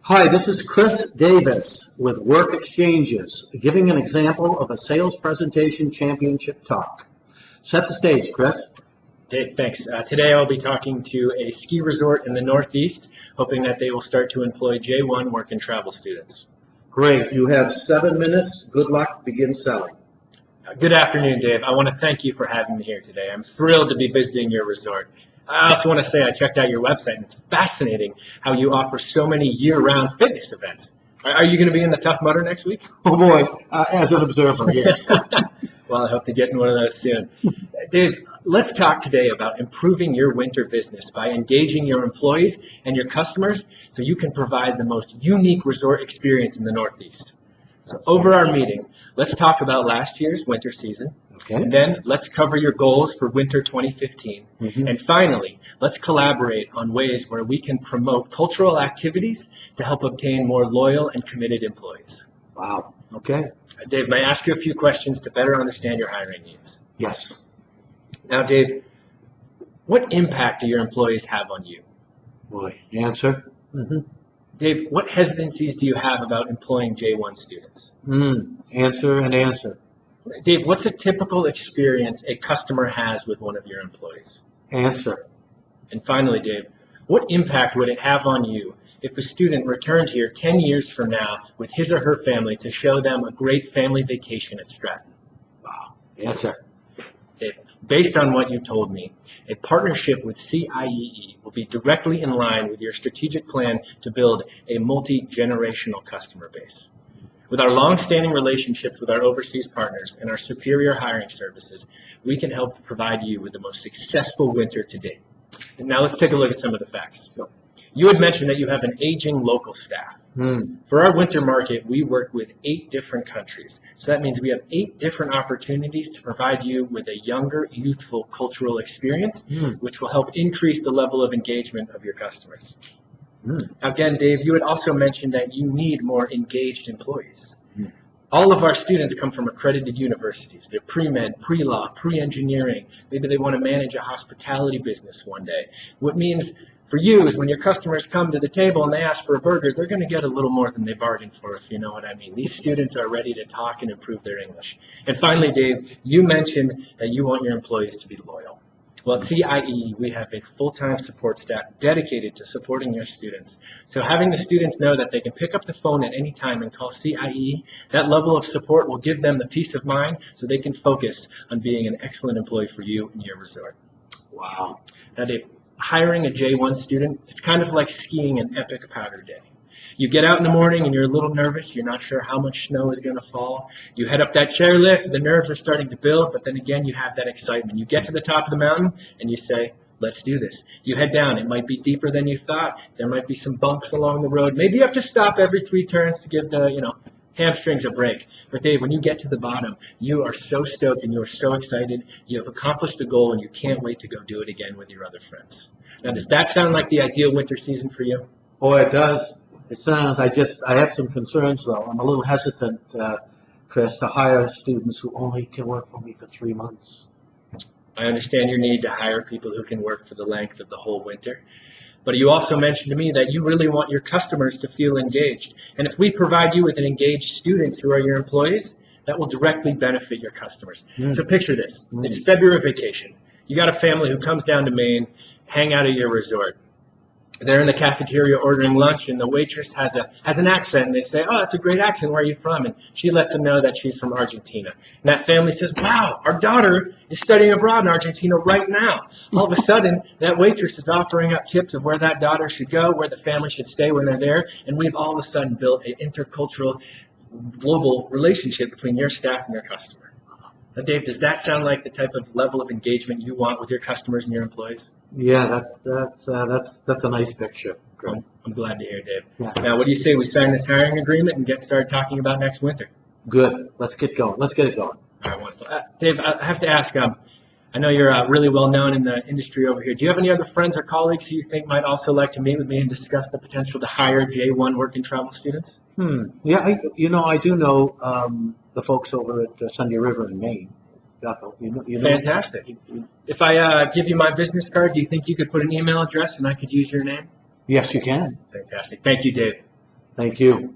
Hi, this is Chris Davis with Work Exchanges, giving an example of a sales presentation championship talk. Set the stage, Chris. Dave, thanks. Today I'll be talking to a ski resort in the Northeast, hoping that they will start to employ J1 work and travel students. Great. You have 7 minutes. Good luck. Begin selling. Good afternoon, Dave. I want to thank you for having me here today. I'm thrilled to be visiting your resort. I also want to say I checked out your website, and it's fascinating how you offer so many year-round fitness events. Are you going to be in the Tough Mudder next week? Oh, boy. As an observer, yes. Well, I hope to get in one of those soon. Dave, let's talk today about improving your winter business by engaging your employees and your customers so you can provide the most unique resort experience in the Northeast. So over our meeting, let's talk about last year's winter season. Okay. And then let's cover your goals for winter 2015. And finally, let's collaborate on ways where we can promote cultural activities to help obtain more loyal and committed employees. Wow. Okay. Dave, may I ask you a few questions to better understand your hiring needs? Yes. Now, Dave, what impact do your employees have on you? Boy. Answer. Dave, what hesitancies do you have about employing J1 students? Answer and answer. Dave, what's a typical experience a customer has with one of your employees? Answer. And finally, Dave, what impact would it have on you if a student returned here 10 years from now with his or her family to show them a great family vacation at Stratton? Wow. Answer. Dave, based on what you told me, a partnership with CIEE will be directly in line with your strategic plan to build a multi-generational customer base. With our long-standing relationships with our overseas partners and our superior hiring services, we can help provide you with the most successful winter to date. And now let's take a look at some of the facts. You had mentioned that you have an aging local staff. For our winter market, we work with 8 different countries. So that means we have 8 different opportunities to provide you with a younger, youthful cultural experience, which will help increase the level of engagement of your customers. Again, Dave, you had also mentioned that you need more engaged employees. All of our students come from accredited universities. They're pre-med, pre-law, pre-engineering. Maybe they want to manage a hospitality business one day. What means for you is when your customers come to the table and they ask for a burger, they're going to get a little more than they bargained for, if you know what I mean. These students are ready to talk and improve their English. And finally, Dave, you mentioned that you want your employees to be loyal. Well, at CIEE, we have a full-time support staff dedicated to supporting your students. So having the students know that they can pick up the phone at any time and call CIEE, that level of support will give them the peace of mind so they can focus on being an excellent employee for you and your resort. Wow. Now, Dave, hiring a J1 student, it's kind of like skiing an epic powder day. You get out in the morning and you're a little nervous. You're not sure how much snow is going to fall. You head up that chairlift. The nerves are starting to build, but then again, you have that excitement. You get to the top of the mountain and you say, let's do this. You head down. It might be deeper than you thought. There might be some bumps along the road. Maybe you have to stop every 3 turns to give the, hamstrings a break. But Dave, when you get to the bottom, you are so stoked and you are so excited. You have accomplished a goal and you can't wait to go do it again with your other friends. Now, does that sound like the ideal winter season for you? Boy, it does. It sounds, I have some concerns, though. I'm a little hesitant, Chris, to hire students who only can work for me for 3 months. I understand your need to hire people who can work for the length of the whole winter. But you also mentioned to me that you really want your customers to feel engaged. And if we provide you with an engaged students who are your employees, that will directly benefit your customers. So picture this. It's February vacation. You got a family who comes down to Maine, hang out at your resort. They're in the cafeteria ordering lunch, and the waitress has an accent, and they say, oh, that's a great accent. Where are you from? And she lets them know that she's from Argentina. And that family says, wow, our daughter is studying abroad in Argentina right now. All of a sudden, that waitress is offering up tips of where that daughter should go, where the family should stay when they're there, and we've all of a sudden built an intercultural, global relationship between your staff and your customer. Now, Dave, does that sound like the type of level of engagement you want with your customers and your employees? Yeah, that's a nice picture. I'm glad to hear, Dave. Yeah. Now, what do you say we sign this hiring agreement and get started talking about next winter? Good. Let's get going. Let's get it going. All right, wonderful. Dave, I have to ask, I know you're really well known in the industry over here. Do you have any other friends or colleagues who you think might also like to meet with me and discuss the potential to hire J1 work and travel students? Yeah, I do know the folks over at Sunday River in Maine. Fantastic. If I give you my business card, do you think you could put an email address and I could use your name? Yes, you can. Fantastic. Thank you, Dave. Thank you.